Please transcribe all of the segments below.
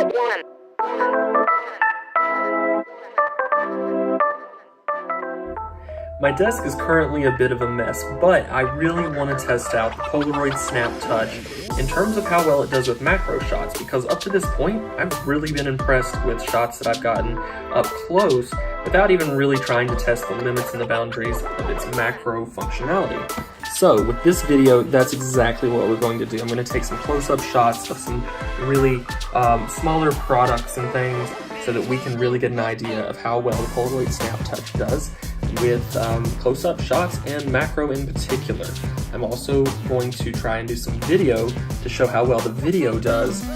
My desk is currently a bit of a mess, but I really want to test out the Polaroid Snap Touch in terms of how well it does with macro shots, because up to this point, I've really been impressed with shots that I've gotten up close without even really trying to test the limits and the boundaries of its macro functionality. So with this video, that's exactly what we're going to do. I'm going to take some close-up shots of some really smaller products and things so that we can really get an idea of how well the Polaroid Snap Touch does with close-up shots and macro in particular. I'm also going to try and do some video to show how well the video does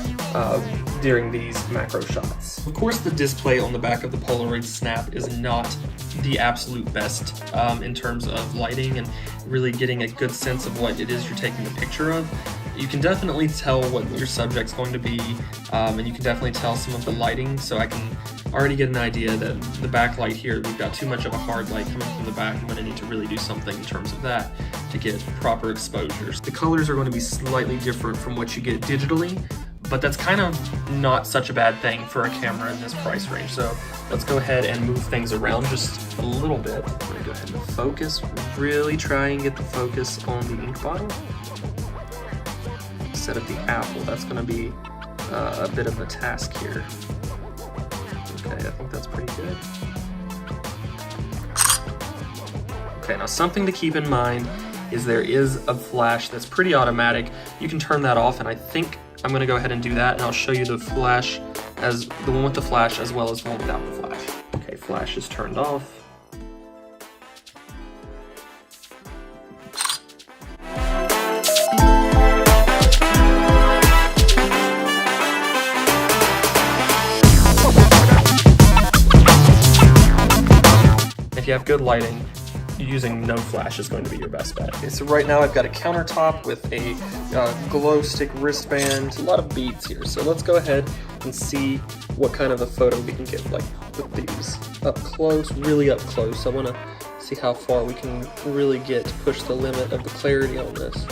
during these macro shots. Of course, the display on the back of the Polaroid Snap is not the absolute best in terms of lighting and really getting a good sense of what it is you're taking a picture of. You can definitely tell what your subject's going to be, and you can definitely tell some of the lighting, so I can already get an idea that the backlight here, we've got too much of a hard light coming from the back. I'm going to need to really do something in terms of that to get proper exposures. The colors are going to be slightly different from what you get digitally, but that's kind of not such a bad thing for a camera in this price range. So let's go ahead and move things around just a little bit. I'm going to go ahead and focus, really try and get the focus on the ink bottle instead of the apple. That's going to be a bit of a task here. Okay, I think that's pretty good. Okay, now something to keep in mind is there is a flash that's pretty automatic. You can turn that off, and I think I'm going to go ahead and do that, and I'll show you the flash, as the one with the flash as well as the one without the flash. Okay, flash is turned off. If you have good lighting, using no flash is going to be your best bet. Okay, so right now I've got a countertop with a glow stick wristband, a lot of beads here. So let's go ahead and see what kind of a photo we can get like with these. Up close, really up close. I want to see how far we can really get to push the limit of the clarity on this.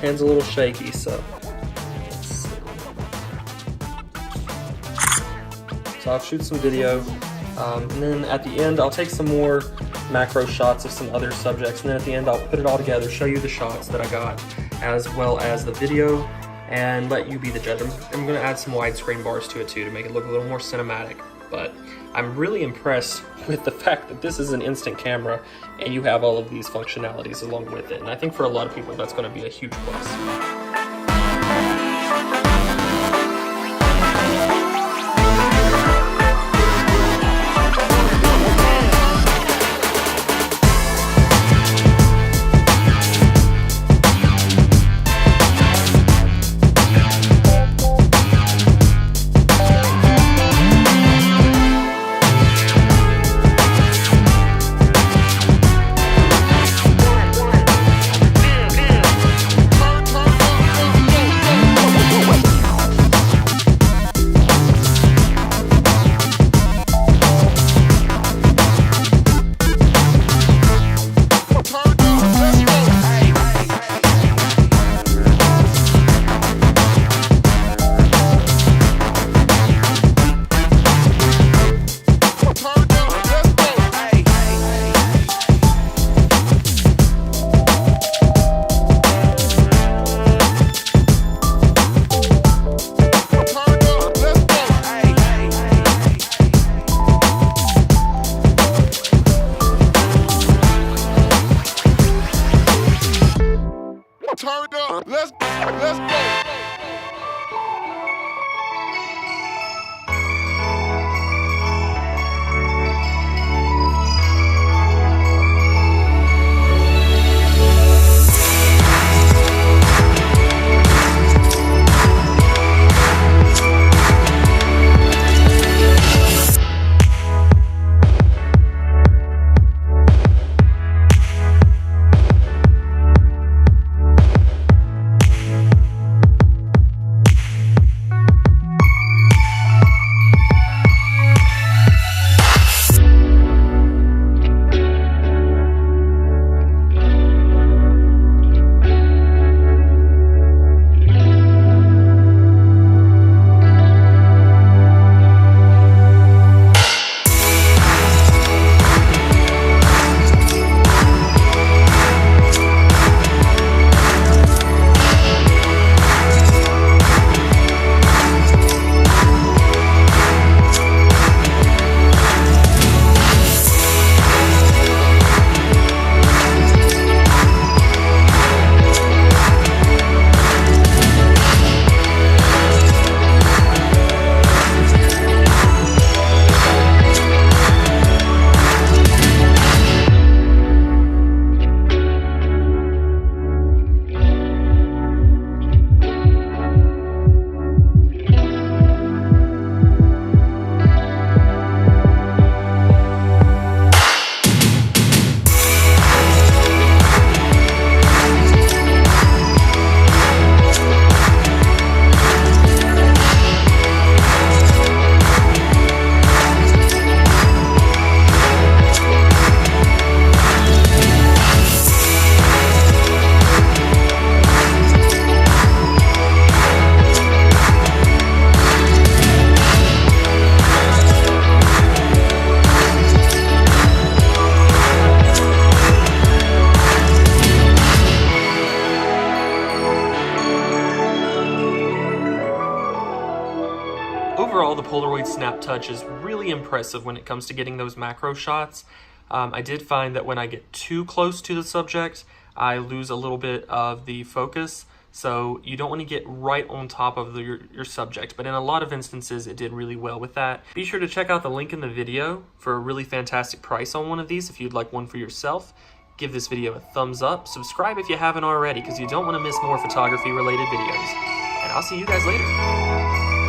Hand's a little shaky, so let's see. So I'll shoot some video. And then at the end, I'll take some more macro shots of some other subjects, and then at the end, I'll put it all together, show you the shots that I got, as well as the video, and let you be the judge. I'm going to add some widescreen bars to it too, to make it look a little more cinematic, but I'm really impressed with the fact that this is an instant camera, and you have all of these functionalities along with it, and I think for a lot of people, that's going to be a huge plus. Polaroid Snap Touch is really impressive when it comes to getting those macro shots. I did find that when I get too close to the subject, I lose a little bit of the focus. So you don't want to get right on top of your subject, but in a lot of instances it did really well with that. Be sure to check out the link in the video for a really fantastic price on one of these if you'd like one for yourself. Give this video a thumbs up, subscribe if you haven't already because you don't want to miss more photography related videos. And I'll see you guys later.